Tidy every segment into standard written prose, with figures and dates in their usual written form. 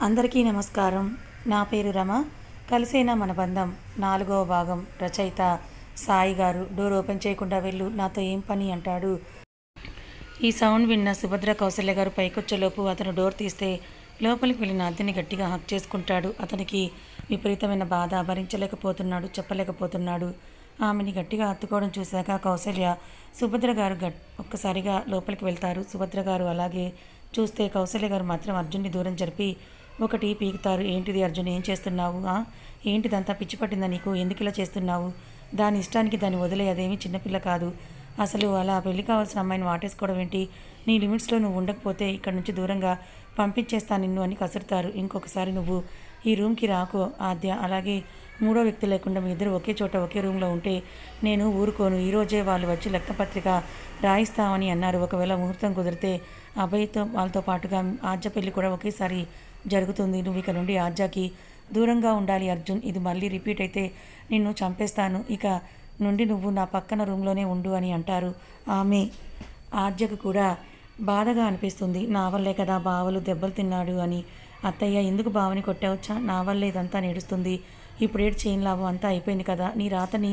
అందరికీ నమస్కారం. నా పేరు రమ. కలిసేనా మన బంధం 4వ భాగం. రచయిత సాయి గారు. డోర్ ఓపెన్ చేయకుండా వెళ్ళు, నాతో ఏం పని అంటాడు. ఈ సౌండ్ విన్న సుభద్ర కౌసల్య గారు పైకొచ్చేలోపు అతను డోర్ తీస్తే లోపలికి వెళ్ళిన అద్దెని గట్టిగా హక్ చేసుకుంటాడు. అతనికి విపరీతమైన బాధ, భరించలేకపోతున్నాడు, చెప్పలేకపోతున్నాడు. ఆమెని గట్టిగా హత్తుకోవడం చూశాక కౌసల్య సుభద్ర గారు ఒక్కసారిగా లోపలికి వెళ్తారు. సుభద్ర గారు అలాగే చూస్తే కౌసల్య గారు మాత్రం అర్జున్ని దూరం జరిపి ఒకటి పీకుతారు. ఏంటిది అర్జున్, ఏం చేస్తున్నావు? ఏంటిదంతా పిచ్చి పట్టిందా నీకు? ఎందుకు ఇలా చేస్తున్నావు? దాని ఇష్టానికి దాన్ని వదిలే, అదేమీ చిన్నపిల్ల కాదు. అసలు అలా పెళ్లి కావాల్సిన అమ్మాయిని వాటేసుకోవడం ఏంటి? నీ లిమిట్స్లో నువ్వు ఉండకపోతే ఇక్కడ నుంచి దూరంగా పంపించేస్తాను నిన్ను అని కసురుతారు. ఇంకొకసారి నువ్వు ఈ రూమ్కి రాకో ఆద్య. అలాగే మూడో వ్యక్తి లేకుండా మీ ఇద్దరు ఒకే చోట ఒకే రూమ్లో ఉంటే నేను ఊరుకోను. ఈరోజే వాళ్ళు వచ్చి లెక్కపత్రిక రాయిస్తామని అన్నారు. ఒకవేళ ముహూర్తం కుదిరితే అభయ్తో వాళ్ళతో పాటుగా ఆద్య పెళ్లి కూడా ఒకేసారి జరుగుతుంది. నువ్వు ఇక నుండి ఆద్యాకి దూరంగా ఉండాలి అర్జున్. ఇది మళ్ళీ రిపీట్ అయితే నిన్ను చంపేస్తాను. ఇక నుండి నువ్వు నా పక్కన రూమ్లోనే ఉండు అని అంటారు. ఆమె ఆద్యకు కూడా బాధగా అనిపిస్తుంది. నా వల్లే కదా బావలు దెబ్బలు తిన్నాడు అని. అత్తయ్య, ఎందుకు బావని కొట్టావచ్చా? నా వల్లే ఇదంతా నేడుస్తుంది. ఇప్పుడు ఏడు చేయని లాభం, అంతా అయిపోయింది కదా. నీ రాతని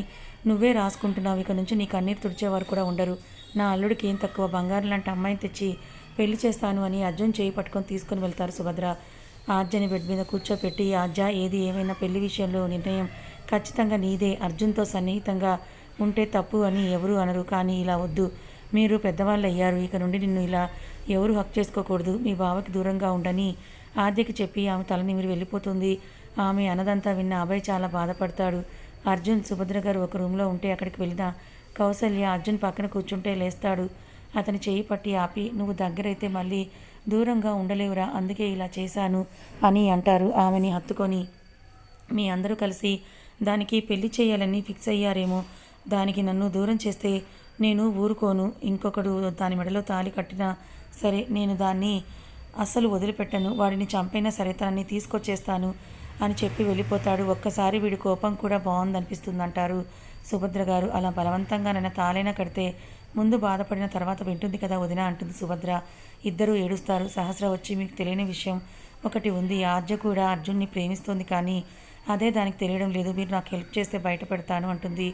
నువ్వే రాసుకుంటున్నావు. ఇక నుంచి నీ కన్నీరు తుడిచేవారు కూడా ఉండరు. నా అల్లుడికి ఏం తక్కువ, బంగారం లాంటి అమ్మాయిని తెచ్చి పెళ్లి చేస్తాను అని అర్జున్ చేయి పట్టుకొని తీసుకుని వెళ్తారు సుభద్ర. ఆద్యని బెడ్ మీద కూర్చోపెట్టి, ఆద్య, ఏది ఏమైనా పెళ్లి విషయంలో నిర్ణయం ఖచ్చితంగా నీదే. అర్జున్తో సన్నిహితంగా ఉంటే తప్పు అని ఎవరు అనరు, కానీ ఇలా వద్దు. మీరు పెద్దవాళ్ళు అయ్యారు. ఇక నుండి నిన్ను ఇలా ఎవరు హక్ చేసుకోకూడదు. మీ బావకి దూరంగా ఉండని ఆద్యకి చెప్పి ఆమె తల నిమిరి వెళ్ళిపోతుంది. ఆమె అన్నదంతా విన్న అభయ్ చాలా బాధపడతాడు. అర్జున్, సుభద్ర గారు ఒక రూమ్లో ఉంటే అక్కడికి వెళ్ళిన కౌసల్య అర్జున్ పక్కన కూర్చుంటే లేస్తాడు. అతని చేయి పట్టి ఆపి, నువ్వు దగ్గరైతే మళ్ళీ దూరంగా ఉండలేవురా, అందుకే ఇలా చేశాను అని అంటారు ఆమెని హత్తుకొని. మీ అందరూ కలిసి దానికి పెళ్లి చేయాలని ఫిక్స్ అయ్యారేమో. దానికి నన్ను దూరం చేస్తే నేను ఊరుకోను. ఇంకొకడు దాని మెడలో తాళి కట్టినా సరే నేను దాన్ని అస్సలు వదిలిపెట్టను. వాడిని చంపైనా సరే తనని తీసుకొచ్చేస్తాను అని చెప్పి వెళ్ళిపోతాడు. ఒక్కసారి వీడి కోపం కూడా బాగుందనిపిస్తుంది అంటారు సుభద్ర గారు. అలా బలవంతంగా నన్ను తాళైనా కడితే ముందు బాధపడిన తర్వాత వింటుంది కదా వదిన అంటుంది సుభద్ర. ఇద్దరూ ఏడుస్తారు. సహస్ర వచ్చి, మీకు తెలియని విషయం ఒకటి ఉంది. ఆద్య కూడా అర్జున్ని ప్రేమిస్తోంది, కానీ అదే దానికి తెలియడం లేదు. మీరు నాకు హెల్ప్ చేస్తే బయట పెడతాను అంటుంది.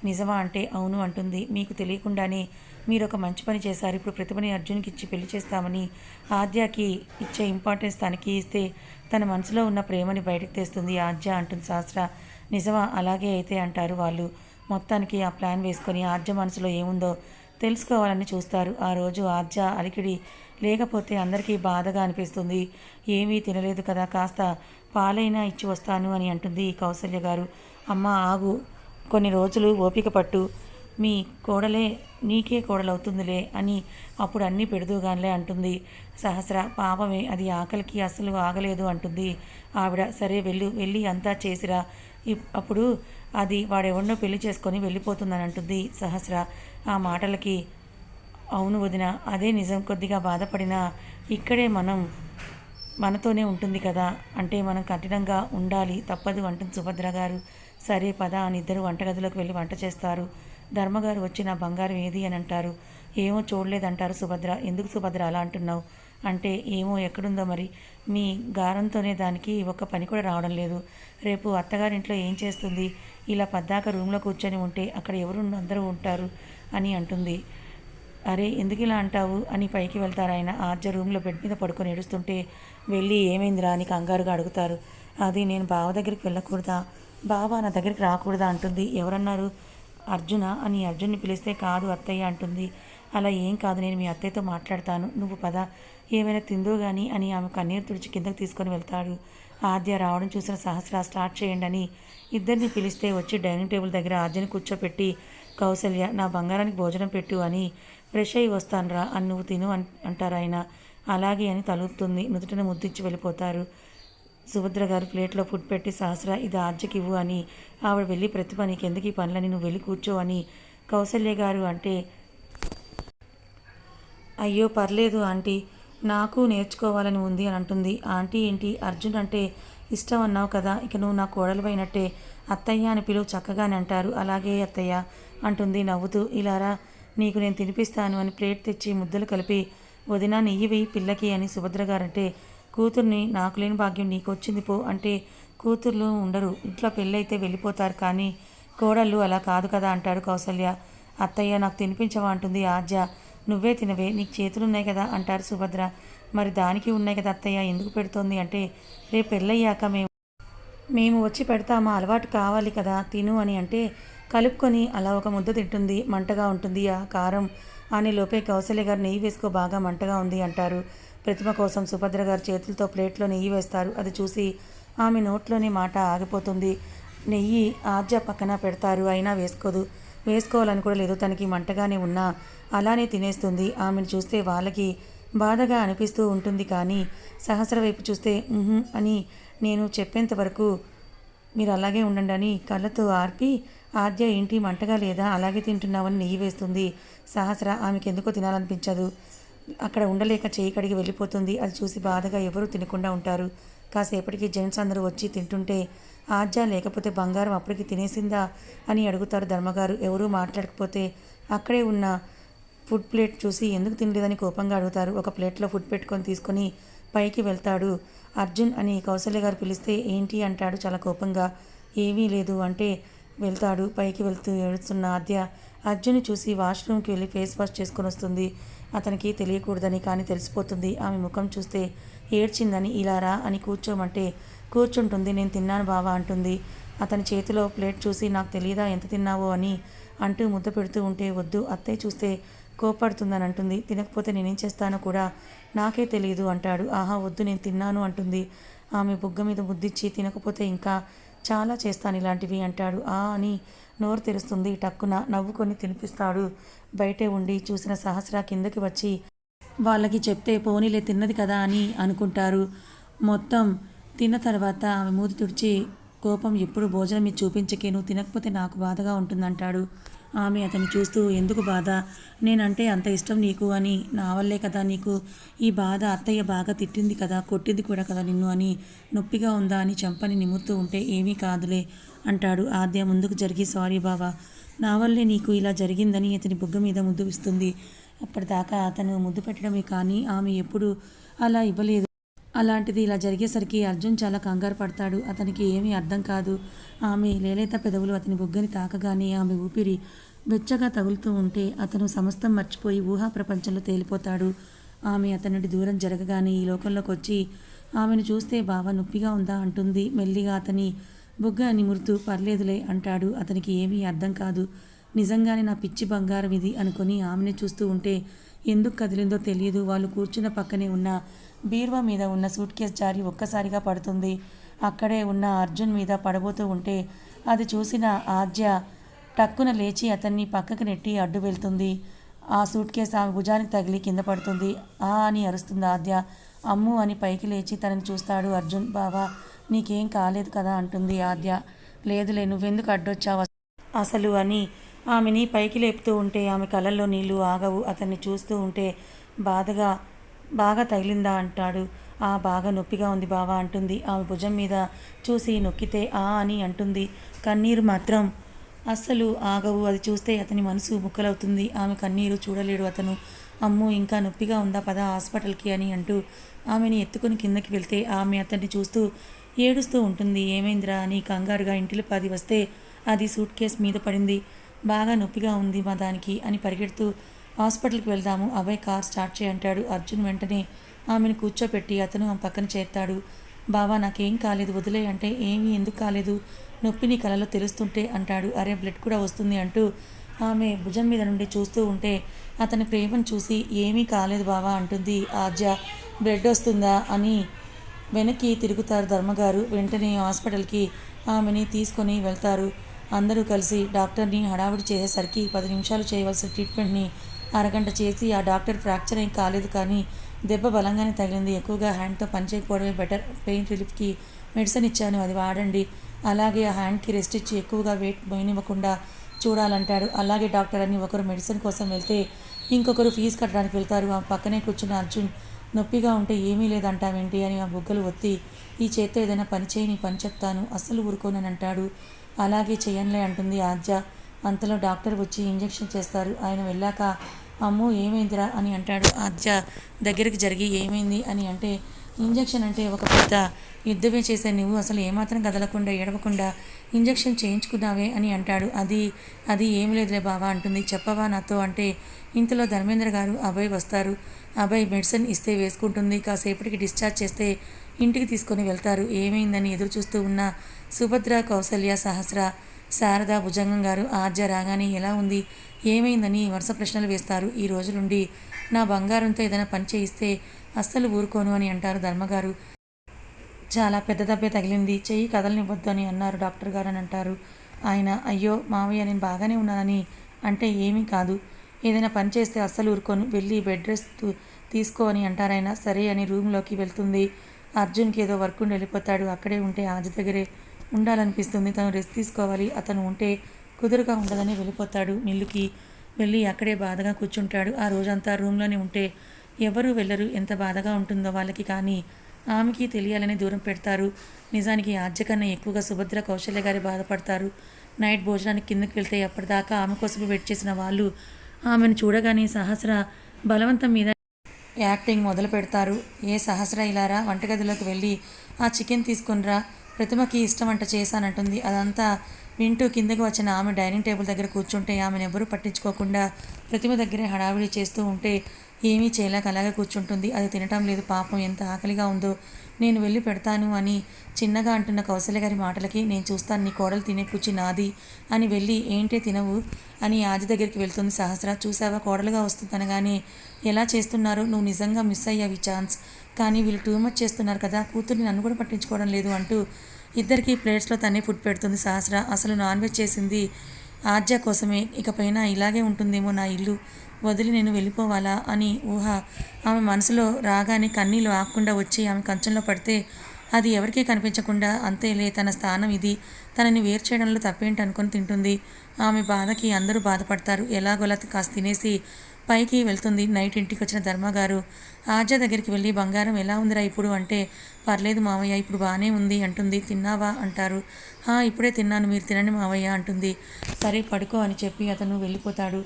నిజమా అంటే అవును అంటుంది. మీకు తెలియకుండానే మీరు ఒక మంచి పని చేశారు. ఇప్పుడు ప్రతిభని అర్జున్కి ఇచ్చి పెళ్లి చేస్తామని ఆద్యకి ఇచ్చే ఇంపార్టెన్స్ తనకి ఇస్తే తన మనసులో ఉన్న ప్రేమని బయటకు తెస్తుంది ఆద్య అంటుంది సహస్ర. నిజమా? అలాగే అయితే అంటారు వాళ్ళు. మొత్తానికి ఆ ప్లాన్ వేసుకొని ఆద్య మనసులో ఏముందో తెలుసుకోవాలని చూస్తారు. ఆ రోజు ఆద్య అలికిడి లేకపోతే అందరికీ బాధగా అనిపిస్తుంది. ఏమీ తినలేదు కదా, కాస్త పాలైనా ఇచ్చి వస్తాను అని అంటుంది కౌసల్య గారు. అమ్మ ఆగు, కొన్ని రోజులు ఓపిక పట్టు. మీ కోడలే నీకే కోడలవుతుందిలే అని అప్పుడు అన్నీ పెడుదుగానిలే అంటుంది సహస్ర. పాపమే, అది ఆకలికి అస్సలు ఆగలేదు అంటుంది ఆవిడ. సరే వెళ్ళి అంతా చేసిరా, అప్పుడు అది వాడెవడో పెళ్లి చేసుకొని వెళ్ళిపోతుందని అంటుంది సహస్ర. ఆ మాటలకి అవును వదిన, అదే నిజం. కొద్దిగా బాధపడినా ఇక్కడే మనతోనే ఉంటుంది కదా, అంటే మనం కఠినంగా ఉండాలి, తప్పదు అంటుంది సుభద్ర గారు. సరే పద అని ఇద్దరు వంటగదిలోకి వెళ్ళి వంట చేస్తారు. ధర్మగారు వచ్చి నా బంగారం ఏది అని అంటారు. ఏమో చూడలేదంటారు సుభద్ర. ఎందుకు సుభద్ర అలా అంటున్నావు అంటే, ఏమో ఎక్కడుందో మరి, మీ గారంతోనే దానికి ఒక్క పని కూడా రావడం లేదు. రేపు అత్తగారింట్లో ఏం చేస్తుంది? ఇలా పద్దాక రూమ్లో కూర్చొని ఉంటే అక్కడ ఎవరు అందరూ ఉంటారు అని అంటుంది. అరే ఎందుకు ఇలా అంటావు అని పైకి వెళ్తారు ఆయన. ఆద్య రూమ్లో బెడ్ మీద పడుకొని ఏడుస్తుంటే వెళ్ళి ఏమైందిరా అని కంగారుగా అడుగుతారు. అది నేను బావ దగ్గరికి వెళ్ళకూడదా, బావ నా దగ్గరికి రాకూడదా అంటుంది. ఎవరన్నారు? అర్జున అని అర్జున్ని పిలిస్తే కాదు అత్తయ్య అంటుంది. అలా ఏం కాదు, నేను మీ అత్తయ్యతో మాట్లాడతాను, నువ్వు పద, ఏమైనా తిందో కానీ అని ఆమె కన్నీరు తుడిచి కిందకి తీసుకొని వెళ్తాడు. ఆద్య రావడం చూసిన సహస్ర స్టార్ట్ చేయండి అని ఇద్దరిని పిలిస్తే వచ్చి డైనింగ్ టేబుల్ దగ్గర ఆద్యని కూర్చోపెట్టి, కౌసల్య నా బంగారానికి భోజనం పెట్టు అని ఫ్రెష్ అయ్యి వస్తానురా అని నువ్వు తిను అంటారు ఆయన. అలాగే అని తలుపుతుంది. నుదుటిని ముద్దిచ్చి వెళ్ళిపోతారు. సుభద్ర గారు ప్లేట్లో ఫుడ్ పెట్టి, సహస్ర ఇది ఆద్యకి ఇవ్వు అని ఆవిడ వెళ్ళి, ప్రతిభ నీకెందుకు ఈ పనులని, నువ్వు వెళ్ళి కూర్చో అని కౌసల్య గారు అంటే, అయ్యో పర్లేదు ఆంటీ, నాకు నేర్చుకోవాలని ఉంది అని అంటుంది. ఆంటీ ఏంటి, అర్జున్ అంటే ఇష్టం అన్నావు కదా, ఇక నువ్వు నా కోడలిపోయినట్టే, అత్తయ్య అని పిలువు చక్కగానే అంటారు. అలాగే అత్తయ్య అంటుంది నవ్వుతూ. ఇలారా, నీకు నేను తినిపిస్తాను అని ప్లేట్ తెచ్చి ముద్దలు కలిపి, వదినా నెయ్యి వెయ్యి పిల్లకి అని సుభద్ర గారంటే, కూతుర్ని నాకు లేని భాగ్యం నీకు వచ్చింది పో అంటే కూతుర్లు ఉండరు, ఇంట్లో పెళ్ళైతే వెళ్ళిపోతారు, కానీ కోడళ్ళు అలా కాదు కదా అంటాడు కౌసల్య. అత్తయ్య నాకు తినిపించవా అంటుంది ఆద్య. నువ్వే తినవే, నీకు చేతులున్నాయి కదా అంటారు సుభద్ర. మరి దానికి ఉన్నాయి కదా అత్తయ్య, ఎందుకు పెడుతోంది అంటే రేపు పెళ్ళయ్యాక మేము వచ్చి పెడతామా, అలవాటు కావాలి కదా తిను అని అంటే కలుపుకొని అలా ఒక ముద్ద తింటుంది. మంటగా ఉంటుంది ఆ కారం అని లోపే కౌసల్య గారు నెయ్యి వేసుకో బాగా మంటగా ఉంది అంటారు. ప్రతిమ కోసం సుభద్ర గారు చేతులతో ప్లేట్లో నెయ్యి వేస్తారు. అది చూసి ఆమె నోట్లోని మాట ఆగిపోతుంది. నెయ్యి ఆద్య పక్కన పెడతారు, అయినా వేసుకోదు. వేసుకోవాలని కూడా లేదు, తనకి మంటగానే ఉన్నా అలానే తినేస్తుంది. ఆమెను చూస్తే వాళ్ళకి బాధగా అనిపిస్తూ ఉంటుంది, కానీ సహస్ర వైపు చూస్తే అని నేను చెప్పేంత వరకు మీరు అలాగే ఉండండి అని కళ్ళతో ఆర్పి ఆద్య ఏంటి మంటగా లేదా అలాగే తింటున్నావని నెయ్యి వేస్తుంది. సహస్ర ఆమెకి ఎందుకో తినాలనిపించదు, అక్కడ ఉండలేక చేయి కడిగి వెళ్ళిపోతుంది. అది చూసి బాధగా ఎవరూ తినకుండా ఉంటారు. కాసేపటికి జెంట్స్ అందరూ వచ్చి తింటుంటే ఆద్య లేకపోతే బంగారం అప్పటికి తినేసిందా అని అడుగుతారు ధర్మగారు. ఎవరూ మాట్లాడకపోతే అక్కడే ఉన్న ఫుడ్ ప్లేట్ చూసి ఎందుకు తినలేదని కోపంగా అడుగుతారు. ఒక ప్లేట్లో ఫుడ్ పెట్టుకొని తీసుకొని పైకి వెళ్తాడు. అర్జున్ అని కౌసల్య గారు పిలిస్తే ఏంటి అంటాడు చాలా కోపంగా. ఏమీ లేదు అంటే వెళ్తాడు. పైకి వెళ్తూ ఏడుస్తున్న ఆద్య అర్జున్ని చూసి వాష్రూమ్కి వెళ్ళి ఫేస్ వాష్ చేసుకొని వస్తుంది. అతనికి తెలియకూడదని కానీ తెలిసిపోతుంది. ఆమె ముఖం చూస్తే ఏడ్చిందని ఇలా రా అని కూర్చోమంటే కూర్చుంటుంది. నేను తిన్నాను బావా అంటుంది. అతని చేతిలో ప్లేట్ చూసి నాకు తెలియదా ఎంత తిన్నావో అని అంటూ ముద్ద పెడుతూ ఉంటే వద్దు అత్తయ్య చూస్తే కోపడుతుందని అంటుంది. తినకపోతే నేనేం చేస్తానో కూడా నాకే తెలియదు అంటాడు. ఆహా వద్దు నేను తిన్నాను అంటుంది. ఆమె బుగ్గ మీద ముద్దిచ్చి తినకపోతే ఇంకా చాలా చేస్తాను ఇలాంటివి అంటాడు. అని నోరు తెరుస్తుంది. టక్కున నవ్వుకొని తినిపిస్తాడు. బయటే ఉండి చూసిన సహస్ర కిందకి వచ్చి వాళ్ళకి చెప్తే పోనీలే తిన్నది కదా అని అనుకుంటారు. మొత్తం తిన్న తర్వాత ఆమె మూతి తుడిచి కోపం ఎప్పుడు భోజనం మీద చూపించకే, నువ్వు తినకపోతే నాకు బాధగా ఉంటుందంటాడు. ఆమె అతన్ని చూస్తూ ఎందుకు బాధ, నేనంటే అంత ఇష్టం నీకు అని, నా వల్లే కదా నీకు ఈ బాధ, అత్తయ్య బాగా తిట్టింది కదా కొట్టింది కూడా కదా నిన్ను అని, నొప్పిగా ఉందా అని చంపని నిమురుతూ ఉంటే ఏమీ కాదులే అంటాడు. ఆద్య ముందుకు జరిగి సారీ బావా, నా వల్లే నీకు ఇలా జరిగిందని అతని బుగ్గ మీద ముద్దు ఇస్తుంది. అప్పటిదాకా అతను ముద్దు పెట్టడమే కానీ ఆమె ఎప్పుడు అలా ఇవ్వలేదు. అలాంటిది ఇలా జరిగేసరికి అర్జున్ చాలా కంగారు పడతాడు. అతనికి ఏమీ అర్థం కాదు. ఆమె లేలేత పెదవులు అతని బుగ్గని తాకగానే ఆమె ఊపిరి వెచ్చగా తగులుతూ ఉంటే అతను సమస్తం మర్చిపోయి ఊహా ప్రపంచంలో తేలిపోతాడు. ఆమె అతని నుండి దూరం జరగగానే ఈ లోకంలోకి వచ్చి ఆమెను చూస్తే బావ నొప్పిగా ఉందా అంటుంది. మెల్లిగా అతని బుగ్గ నిమురుతూ పర్లేదులే అంటాడు. అతనికి ఏమీ అర్థం కాదు. నిజంగానే నా పిచ్చి బంగారం ఇది అనుకొని ఆమెను చూస్తూ ఉంటే ఎందుకు కదిలిందో తెలియదు. వాళ్ళు కూర్చున్న పక్కనే ఉన్న బీరువా మీద ఉన్న సూట్ కేస్ జారి ఒక్కసారిగా పడుతుంది. అక్కడే ఉన్న అర్జున్ మీద పడబోతూ ఉంటే అది చూసిన ఆద్య టక్కున లేచి అతన్ని పక్కకు నెట్టి అడ్డు వెళ్తుంది. ఆ సూట్ కేస్ ఆమె భుజానికి తగిలి కింద పడుతుంది. అని అరుస్తుంది ఆద్య. అమ్ము అని పైకి లేచి తనని చూస్తాడు అర్జున్. బావా నీకేం కాలేదు కదా అంటుంది ఆద్య. లేదులే, నువ్వెందుకు అడ్డొచ్చావు అసలు అని ఆమెని పైకి లేపుతూ ఉంటే ఆమె కళ్ళల్లో నీళ్లు ఆగవు. అతన్ని చూస్తూ ఉంటే బాగా తగిలిందా అంటాడు. బాగా నొప్పిగా ఉంది బావా అంటుంది. ఆమె భుజం మీద చూసి నొక్కితే అని అంటుంది. కన్నీరు మాత్రం అస్సలు ఆగవు. అది చూస్తే అతని మనసు ముక్కలవుతుంది. ఆమె కన్నీరు చూడలేడు అతను. అమ్ము ఇంకా నొప్పిగా ఉందా పద హాస్పిటల్కి అని అంటూ ఆమెని ఎత్తుకుని కిందకి వెళ్తే ఆమె అతన్ని చూస్తూ ఏడుస్తూ ఉంటుంది. ఏమైందిరా అని కంగారుగా ఇంటిలో 10 వస్తే అది సూట్ కేస్ మీద పడింది. బాగా నొప్పిగా ఉంది మా దానికి అని పరిగెడుతూ హాస్పిటల్కి వెళ్దాము, అభయ్ కార్ స్టార్ట్ చేయంటాడు. అర్జున్ వెంటనే ఆమెను కూర్చోపెట్టి అతను ఆమె పక్కన చేరుతాడు. బావా నాకేం కాలేదు వదిలే అంటే ఏమీ ఎందుకు కాలేదు, నొప్పి నీ కళలో తెలుస్తుంటే అంటాడు. అరే బ్లడ్ కూడా వస్తుంది అంటూ ఆమె భుజం మీద నుండి చూస్తూ ఉంటే అతని ప్రేమను చూసి ఏమీ కాలేదు బావా అంటుంది ఆద్య. బ్లడ్ వస్తుందా అని వెనక్కి తిరుగుతారు ధర్మగారు. వెంటనే హాస్పిటల్కి ఆమెని తీసుకొని వెళ్తారు. అందరూ కలిసి డాక్టర్ని హడావుడి చేసేసరికి 10 నిమిషాలు చేయవలసిన ట్రీట్మెంట్ని అరగంట చేసి ఆ డాక్టర్ ఫ్రాక్చర్ ఏం కాలేదు కానీ దెబ్బ బలంగానే తగిలింది. ఎక్కువగా హ్యాండ్తో పనిచేయకపోవడమే బెటర్. పెయిన్ రిలీఫ్కి మెడిసిన్ ఇచ్చాను, అది వాడండి. అలాగే ఆ హ్యాండ్కి రెస్ట్ ఇచ్చి ఎక్కువగా వెయిట్ మోయనివ్వకుండా చూడాలంటాడు. అలాగే డాక్టర్ అని ఒకరు మెడిసిన్ కోసం వెళ్తే ఇంకొకరు ఫీజు కట్టడానికి వెళ్తారు. ఆ పక్కనే కూర్చున్న అర్జున్ నొప్పిగా ఉంటే ఏమీ లేదంటావేంటి అని ఆ బుగ్గలు ఒత్తి ఈ చేత్తో ఏదైనా పని చేయి, నీ పని చెప్తాను, అస్సలు ఊరుకోనని అంటాడు. అలాగే చేయనులే అంటుంది ఆద్య. అంతలో డాక్టర్ వచ్చి ఇంజెక్షన్ చేస్తారు. ఆయన వెళ్ళాక అమ్మో ఏమైందిరా అని అంటాడు. ఆద్య దగ్గరికి జరిగి ఏమైంది అని అంటే ఇంజెక్షన్ అంటే ఒక పెద్ద యుద్ధమే చేసే నువ్వు అసలు ఏమాత్రం కదలకుండా ఏడవకుండా ఇంజెక్షన్ చేయించుకున్నావే అని అంటాడు. అది ఏమి లేదులే బావా అంటుంది. చెప్పవా నాతో అంటే ఇంతలో ధర్మేంద్ర గారు అభయ్ వస్తారు. అభయ్ మెడిసిన్ ఇస్తే వేసుకుంటుంది. కాసేపటికి డిశ్చార్జ్ చేస్తే ఇంటికి తీసుకొని వెళ్తారు. ఏమైందని ఎదురు చూస్తూ ఉన్న సుభద్ర, కౌసల్య, సహస్ర, శారద, భుజంగం గారు ఆద్య రాగానే ఎలా ఉంది, ఏమైందని వరుస ప్రశ్నలు వేస్తారు. ఈ రోజు నుండి నా బంగారంతో ఏదైనా పని చేయిస్తే అస్సలు ఊరుకోను అని అంటారు ధర్మగారు. చాలా పెద్ద దెబ్బే తగిలింది, చెయ్యి కదలనివ్వద్దు అని అన్నారు డాక్టర్ గారు అని అంటారు ఆయన. అయ్యో మావయ్య నేను బాగానే ఉన్నానని అంటే ఏమీ కాదు, ఏదైనా పని చేస్తే అస్సలు ఊరుకోను, వెళ్ళి బెడ్ రెస్ట్ తీసుకో అని అంటారాయన. సరే అని రూమ్లోకి వెళ్తుంది. అర్జున్కి ఏదో వర్క్ ఉండి వెళ్ళిపోతాడు. అక్కడే ఉంటే ఆది దగ్గరే ఉండాలనిపిస్తుంది. తను రెస్ట్ తీసుకోవాలి, అతను ఉంటే కుదురుగా ఉండదని వెళ్ళిపోతాడు. మిల్లుకి వెళ్ళి అక్కడే బాధగా కూర్చుంటాడు. ఆ రోజంతా రూమ్లోనే ఉంటే ఎవరూ వెళ్ళరు. ఎంత బాధగా ఉంటుందో వాళ్ళకి, కానీ ఆమెకి తెలియాలని దూరం పెడతారు. నిజానికి ఆద్య కన్నా ఎక్కువగా సుభద్ర, కౌశల్య గారి బాధపడతారు. నైట్ భోజనానికి కిందకి వెళ్తే అప్పటిదాకా ఆమె కోసమే వెయిట్ చేసిన వాళ్ళు ఆమెను చూడగానే సహస్ర బలవంతం మీద యాక్టింగ్ మొదలు పెడతారు. ఏ సహస్ర ఇలారా, వంటగదిలోకి వెళ్ళి ఆ చికెన్ తీసుకునిరా, ప్రతిమకి ఇష్టం వంట చేశానంటుంది. అదంతా వింటూ కిందకి వచ్చిన ఆమె డైనింగ్ టేబుల్ దగ్గర కూర్చుంటే ఆమెను ఎవ్వరూ పట్టించుకోకుండా ప్రతిమ దగ్గరే హడావిడి చేస్తూ ఉంటే ఏమీ చేయలేక అలాగే కూర్చుంటుంది. అది తినటం లేదు. పాపం ఎంత ఆకలిగా ఉందో, నేను వెళ్ళి పెడతాను అని చిన్నగా అంటున్న కౌశల్య గారి మాటలకి నేను చూస్తాను, నీ కోడలు తినే కుర్చీ నాది అని వెళ్ళి ఏంటే తినవు అని ఆది దగ్గరికి వెళ్తుంది సహస్ర. చూసావా కోడలుగా వస్తుందనగానే ఎలా చేస్తున్నారు, నువ్వు నిజంగా మిస్ అయ్యావి ఛాన్స్, కానీ వీళ్ళు టూ మచ్ చేస్తున్నారు కదా, కూతుర్ని నన్ను కూడా పట్టించుకోవడం లేదు అంటూ ఇద్దరికి ప్లేట్స్లో తనే ఫుడ్ పెడుతుంది సహస్ర. అసలు నాన్ వెజ్ చేసింది ఆద్య కోసమే, ఇకపైన ఇలాగే ఉంటుందేమో నా ఇల్లు వదిలి నేను వెళ్ళిపోవాలా అని ఊహ ఆమె మనసులో రాగానే కన్నీళ్ళు ఆగకుండా వచ్చి ఆమె కంచంలో పడితే అది ఎవరికీ కనిపించకుండా అంతేలే తన స్థానం ఇది, తనని వేరు చేయడంలో తప్పేంటి అనుకొని తింటుంది. ఆమె బాధకి అందరూ బాధపడతారు. ఎలాగోలా కాస్త తినేసి పైకి వెళ్తుంది. నైట్ ఇంటికి వచ్చిన ధర్మగారు ఆద్య దగ్గరికి వెళ్ళి బంగారం ఎలా ఉందిరా ఇప్పుడు అంటే పర్లేదు మావయ్య ఇప్పుడు బాగానే ఉంది అంటుంది. తిన్నావా అంటారు. ఇప్పుడే తిన్నాను, మీరు తినండి మావయ్య అంటుంది. సరే పడుకో అని చెప్పి అతను వెళ్ళిపోతాడు.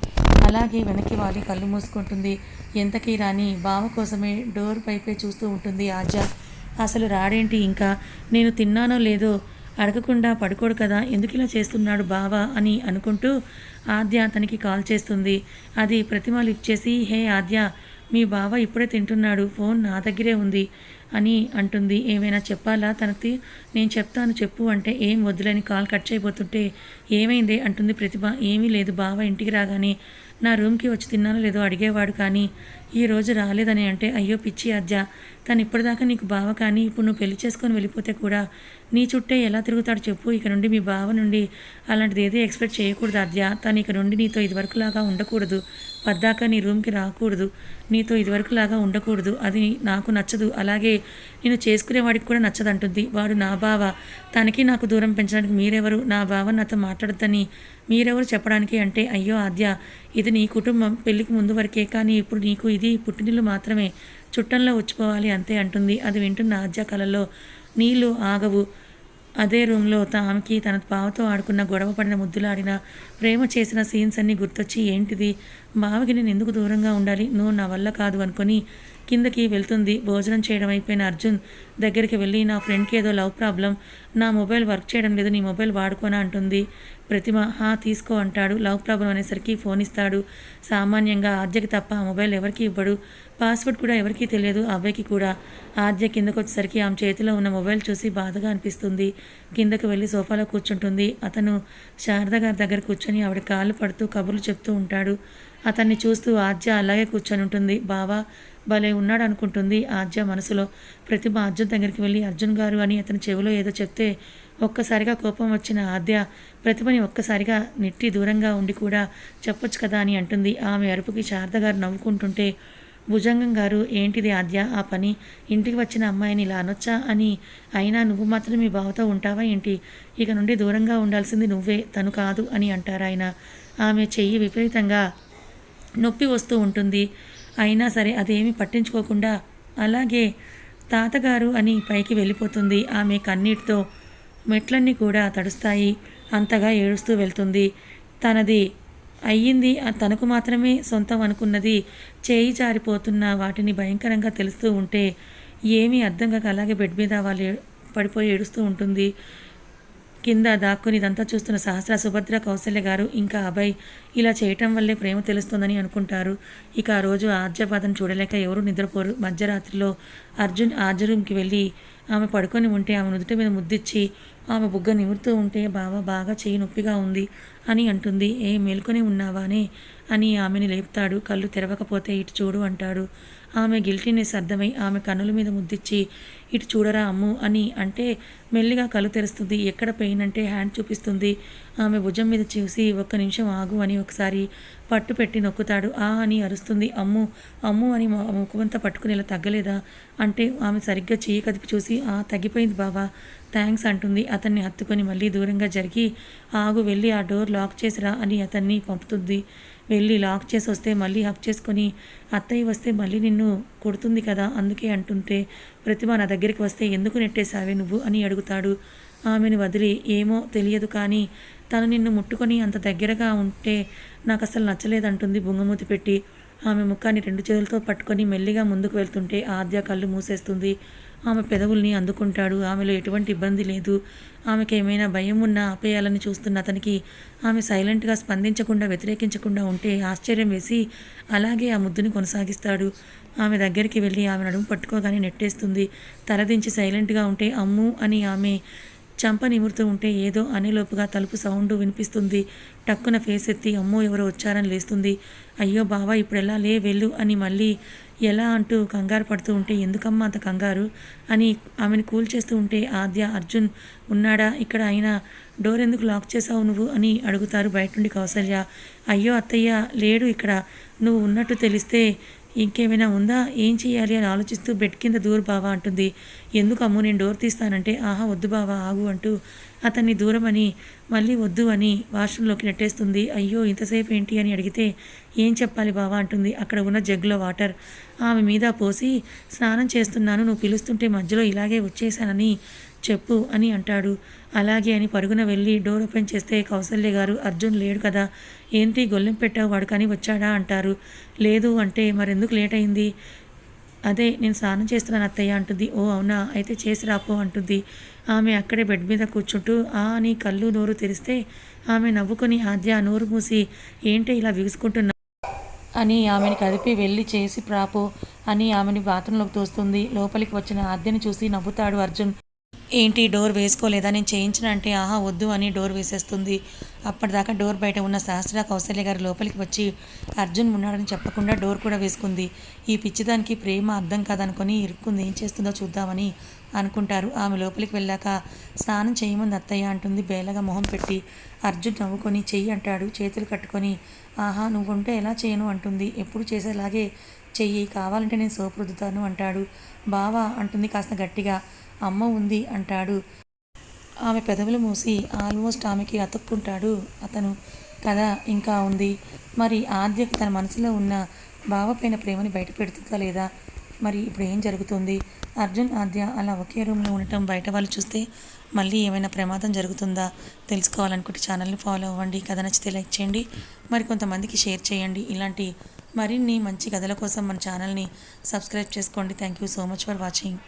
అలాగే వెనక్కి వాలి కళ్ళు మూసుకుంటుంది. ఎంతకీ రాని బావ కోసమే డోర్ పైపే చూస్తూ ఉంటుంది ఆద్య. అసలు రాడేంటి ఇంకా, నేను తిన్నానో లేదో అడగకుండా పడుకోడు కదా, ఎందుకు ఇలా చేస్తున్నాడు బావా అని అనుకుంటూ ఆద్య తనకి కాల్ చేస్తుంది. అది ప్రతిమ లిఫ్ట్ చేసి హే ఆద్య, మీ బావ ఇప్పుడే తింటున్నాడు, ఫోన్ నా దగ్గరే ఉంది అని అంటుంది. ఏమైనా చెప్పాలా తనకి, నేను చెప్తాను చెప్పు అంటే ఏం వద్దులేని కాల్ కట్ చేయబోతుంటే ఏమైంది అంటుంది ప్రతిభ. ఏమీ లేదు, బావ ఇంటికి రాగానే నా రూమ్కి వచ్చి తిన్నానో లేదో అడిగేవాడు, కానీ ఈరోజు రాలేదని అంటే అయ్యో పిచ్చి ఆద్య, తను ఇప్పటిదాకా నీకు బావ, కానీ ఇప్పుడు నువ్వు పెళ్లి చేసుకొని వెళ్ళిపోతే కూడా నీ చుట్టే ఎలా తిరుగుతాడు చెప్పు. ఇక నుండి మీ బావ నుండి అలాంటిది ఏదో ఎక్స్పెక్ట్ చేయకూడదు ఆద్య. తను ఇక నుండి నీతో ఇదివరకులాగా ఉండకూడదు, పద్దాక నీ రూమ్కి రాకూడదు, నీతో ఇదివరకులాగా ఉండకూడదు, అది నాకు నచ్చదు, అలాగే నేను చేసుకునేవాడికి కూడా నచ్చదు అంటుంది. వాడు నా బావ, తనకి నాకు దూరం పెంచడానికి మీరెవరు, నా బావ నాతో మాట్లాడద్దని మీరెవరు చెప్పడానికి అంటే అయ్యో ఆద్య, ఇది నీ కుటుంబం, పెళ్ళికి ముందు వరకే, కానీ ఇప్పుడు నీకు ఇది పుట్టినిల్లు మాత్రమే, చుట్టంలో వచ్చిపోవాలి అంతే అంటుంది. అది వింటున్న ఆద్య కళలో నీళ్లు ఆగవు. అదే రూమ్లో ఆమెకి తన బావతో ఆడుకున్న, గొడవ పడిన, ముద్దులాడిన, ప్రేమ చేసిన సీన్స్ అన్నీ గుర్తొచ్చి ఏంటిది, బావకి నేను ఎందుకు దూరంగా ఉండాలి, నువ్వు నా వల్ల కాదు అనుకొని కిందకి వెళ్తుంది. భోజనం చేయడం అయిపోయిన అర్జున్ దగ్గరికి వెళ్ళి నా ఫ్రెండ్కి ఏదో లవ్ ప్రాబ్లం, నా మొబైల్ వర్క్ చేయడం లేదు, నీ మొబైల్ వాడుకోనా అంటుంది. ప్రతిమ తీసుకో అంటాడు. లవ్ ప్రాబ్లం అనేసరికి ఫోన్ ఇస్తాడు. సామాన్యంగా ఆద్యకి తప్ప ఆ మొబైల్ ఎవరికి ఇవ్వడు, పాస్వర్డ్ కూడా ఎవరికీ తెలియదు, అబ్బాయికి కూడా. ఆద్య కిందకు వచ్చేసరికి ఆమె చేతిలో ఉన్న మొబైల్ చూసి బాధగా అనిపిస్తుంది. కిందకు వెళ్ళి సోఫాలో కూర్చుంటుంది. అతను శారద గారి దగ్గర కూర్చొని ఆవిడ కాళ్ళు పడుతూ కబుర్లు చెప్తూ ఉంటాడు. అతన్ని చూస్తూ ఆద్య అలాగే కూర్చొని ఉంటుంది. బావా భలే ఉన్నాడు అనుకుంటుంది ఆద్య మనసులో. ప్రతిభ అర్జున్ దగ్గరికి వెళ్ళి అర్జున్ గారు అని అతని చెవిలో ఏదో చెప్తే ఒక్కసారిగా కోపం వచ్చిన ఆద్య ప్రతిభని ఒక్కసారిగా నెట్టి దూరంగా ఉండి కూడా చెప్పొచ్చు కదా అని అంటుంది. ఆమె అరుపుకి శారద గారు నవ్వుకుంటుంటే భుజంగం గారు ఏంటిది ఆద్య ఆ పని, ఇంటికి వచ్చిన అమ్మాయిని ఇలా అనొచ్చా అని, అయినా నువ్వు మాత్రం మీ బావతో ఉంటావా ఏంటి, ఇక నుండి దూరంగా ఉండాల్సింది నువ్వే, తను కాదు అని అంటారు ఆయన. ఆమె చెయ్యి విపరీతంగా నొప్పి వస్తూ ఉంటుంది. అయినా సరే అదేమీ పట్టించుకోకుండా అలాగే తాతగారు అని పైకి వెళ్ళిపోతుంది. ఆమె కన్నీటితో మెట్లన్నీ కూడా తడుస్తాయి. అంతగా ఏడుస్తూ వెళ్తుంది. తనది అయ్యింది, తనకు మాత్రమే సొంతం అనుకున్నది చేయి జారిపోతున్న వాటిని భయంకరంగా తెలుస్తూ ఉంటే ఏమీ అర్థం కాక అలాగే బెడ్ మీద వాళ్ళు పడిపోయి ఏడుస్తూ ఉంటుంది. కింద దాక్కుని ఇదంతా చూస్తున్న సహస్ర, సుభద్ర, కౌసల్య గారు ఇంకా అభయ్ ఇలా చేయటం వల్లే ప్రేమ తెలుస్తుందని అనుకుంటారు. ఇక ఆ రోజు ఆర్జబాధను చూడలేక ఎవరూ నిద్రపోరు. మధ్యరాత్రిలో అర్జున్ ఆర్జ రూమ్కి వెళ్ళి ఆమె పడుకొని ఉంటే ఆమె నుదుటి మీద ముద్దిచ్చి ఆమె బుగ్గ నిమురుతూ ఉంటే బావ బాగా చెయ్యి నొప్పిగా ఉంది అని అంటుంది. ఏ మేల్కొని ఉన్నావానే అని ఆమెని లేపుతాడు. కళ్ళు తెరవకపోతే ఇటు చూడు అంటాడు. ఆమె గిల్టీనెస్ అర్థమై ఆమె కన్నుల మీద ముద్దిచ్చి ఇటు చూడరా అమ్ము అని అంటే మెల్లిగా కళ్ళు తెరుస్తుంది. ఎక్కడ పెయిన్ అంటే హ్యాండ్ చూపిస్తుంది. ఆమె భుజం మీద చూసి ఒక్క నిమిషం ఆగు అని ఒకసారి పట్టు పెట్టి నొక్కుతాడు. ఆ అని అరుస్తుంది. అమ్ము అమ్ము అని ముఖమంతా పట్టుకుని ఇలా తగ్గలేదా అంటే ఆమె సరిగ్గా చెయ్యి కదిపి చూసి తగ్గిపోయింది బావా థ్యాంక్స్ అంటుంది. అతన్ని హత్తుకొని మళ్ళీ దూరంగా జరిగి ఆగు వెళ్ళి ఆ డోర్ లాక్ చేసిరా అని అతన్ని పంపుతుంది. వెళ్ళి లాక్ చేసి వస్తే మళ్ళీ హక్ చేసుకొని అత్తయ్య వస్తే మళ్ళీ నిన్ను కొడుతుంది కదా అందుకే అంటుంటే ప్రతిభ నా దగ్గరికి వస్తే ఎందుకు నెట్టేశావే నువ్వు అని అడుగుతాడు. ఆమెను వదిలి ఏమో తెలియదు కానీ తను నిన్ను ముట్టుకొని అంత దగ్గరగా ఉంటే నాకు అసలు నచ్చలేదంటుంది బుంగమూతి పెట్టి. ఆమె ముఖాన్ని 2 చేతులతో పట్టుకొని మెల్లిగా ముందుకు వెళ్తుంటే ఆద్య కళ్ళు మూసేస్తుంది. ఆమె పెదవుల్ని అందుకుంటాడు. ఆమెలో ఎటువంటి ఇబ్బంది లేదు. ఆమెకి ఏమైనా భయం ఉన్నా ఆపేయాలని చూస్తున్న అతనికి ఆమె సైలెంట్గా స్పందించకుండా వ్యతిరేకించకుండా ఉంటే ఆశ్చర్యం వేసి అలాగే ఆ ముద్దుని కొనసాగిస్తాడు. ఆమె దగ్గరికి వెళ్ళి ఆమె నడుము పట్టుకోగానే నెట్టేస్తుంది. తలదించి సైలెంట్గా ఉంటే అమ్ము అని ఆమె చంప నిమురుతూ ఉంటే ఏదో అనేలోపుగా తలుపు సౌండ్ వినిపిస్తుంది. టక్కున ఫేస్ ఎత్తి అమ్మో ఎవరో వచ్చారని లేస్తుంది. అయ్యో బావా ఇప్పుడు ఎలా లే వెళ్ళు అని మళ్ళీ ఎలా అంటూ కంగారు పడుతూ ఉంటే ఎందుకమ్మా అంత కంగారు అని ఆమెను కూల్ చేస్తూ ఉంటే ఆద్య అర్జున్ ఉన్నాడా ఇక్కడ అయినా డోర్ ఎందుకు లాక్ చేసావు నువ్వు అని అడుగుతారు బయట నుండి కౌసల్య. అయ్యో అత్తయ్య లేడు ఇక్కడ నువ్వు ఉన్నట్టు తెలిస్తే ఇంకేమైనా ఉందా ఏం చేయాలి అని ఆలోచిస్తూ బెడ్ కింద దూరు బావా అంటుంది. ఎందుకు అమ్ము నేను డోర్ తీస్తానంటే ఆహా వద్దు బావా ఆగు అంటూ అతన్ని దూరమని మళ్ళీ వద్దు అని వాష్రూమ్లోకి నెట్టేస్తుంది. అయ్యో ఇంతసేపు ఏంటి అని అడిగితే ఏం చెప్పాలి బావా అంటుంది. అక్కడ ఉన్న జగ్గులో వాటర్ ఆమె మీద పోసి స్నానం చేస్తున్నాను నువ్వు పిలుస్తుంటే మధ్యలో ఇలాగే వచ్చేసానని చెప్పు అని అంటాడు. అలాగే అని పరుగున వెళ్ళి డోర్ ఓపెన్ చేస్తే కౌసల్య గారు అర్జున్ లేడు కదా ఏంటి గొల్లెం పెట్టావు వాడు కానీ వచ్చాడా అంటారు. లేదు అంటే మరెందుకు లేట్ అయింది అదే నేను స్నానం చేస్తున్నాను అత్తయ్య అంటుంది. ఓ అవునా అయితే చేసి రాపో అంటుంది. ఆమె అక్కడే బెడ్ మీద కూర్చుంటూ అని కళ్ళు నోరు తెరిస్తే ఆమె నవ్వుకొని ఆద్య నోరు మూసి ఏంటి ఇలా బిగుసుకుంటున్నా అని ఆమెను కదిపి వెళ్ళి చేసి ప్రాపో అని ఆమెని బాత్రూంలోకి తోస్తుంది. లోపలికి వచ్చిన ఆద్యని చూసి నవ్వుతాడు అర్జున్. ఏంటి డోర్ వేసుకోలేదా నేను చేయించిన అంటే ఆహా వద్దు అని డోర్ వేసేస్తుంది. అప్పటిదాకా డోర్ బయట ఉన్న సహస్ర కౌసల్య గారు లోపలికి వచ్చి అర్జున్ ఉన్నాడని చెప్పకుండా డోర్ కూడా వేసుకుంది. ఈ పిచ్చిదానికి ప్రేమ అర్థం కాదనుకొని ఇరుక్కుంది ఏం చేస్తుందో చూద్దామని అనుకుంటారు. ఆమె లోపలికి వెళ్ళాక స్నానం చేయమంది అత్తయ్య అంటుంది బేలగా మొహం పెట్టి. అర్జున్ నవ్వుకొని చెయ్యి అంటాడు చేతులు కట్టుకొని. ఆహా నువ్వుంటే ఎలా చేయను అంటుంది. ఎప్పుడు చేసేలాగే చెయ్యి కావాలంటే నేను సోపు రుద్దుతాను అంటాడు. బావా అంటుంది కాస్త గట్టిగా. అమ్మ ఉంది అంటాడు. ఆమె పెదవులు మూసి ఆల్మోస్ట్ ఆమెకి అతుక్కుంటాడు అతను. కథ ఇంకా ఉంది. మరి ఆద్యకి తన మనసులో ఉన్న బావపైన ప్రేమని బయట పెడుతుందా లేదా మరి ఇప్పుడు ఏం జరుగుతుంది? అర్జున్ ఆద్య అలా ఒకే రూమ్లో ఉండటం బయట వాళ్ళు చూస్తే మళ్ళీ ఏమైనా ప్రమాదం జరుగుతుందా తెలుసుకోవాలనుకుంటే ఛానల్ని ఫాలో అవ్వండి. కథ నచ్చితే లైక్ చేయండి, మరి కొంతమందికి షేర్ చేయండి. ఇలాంటి మరిన్ని మంచి కథల కోసం మన ఛానల్ని సబ్స్క్రైబ్ చేసుకోండి. Thank you so much for watching.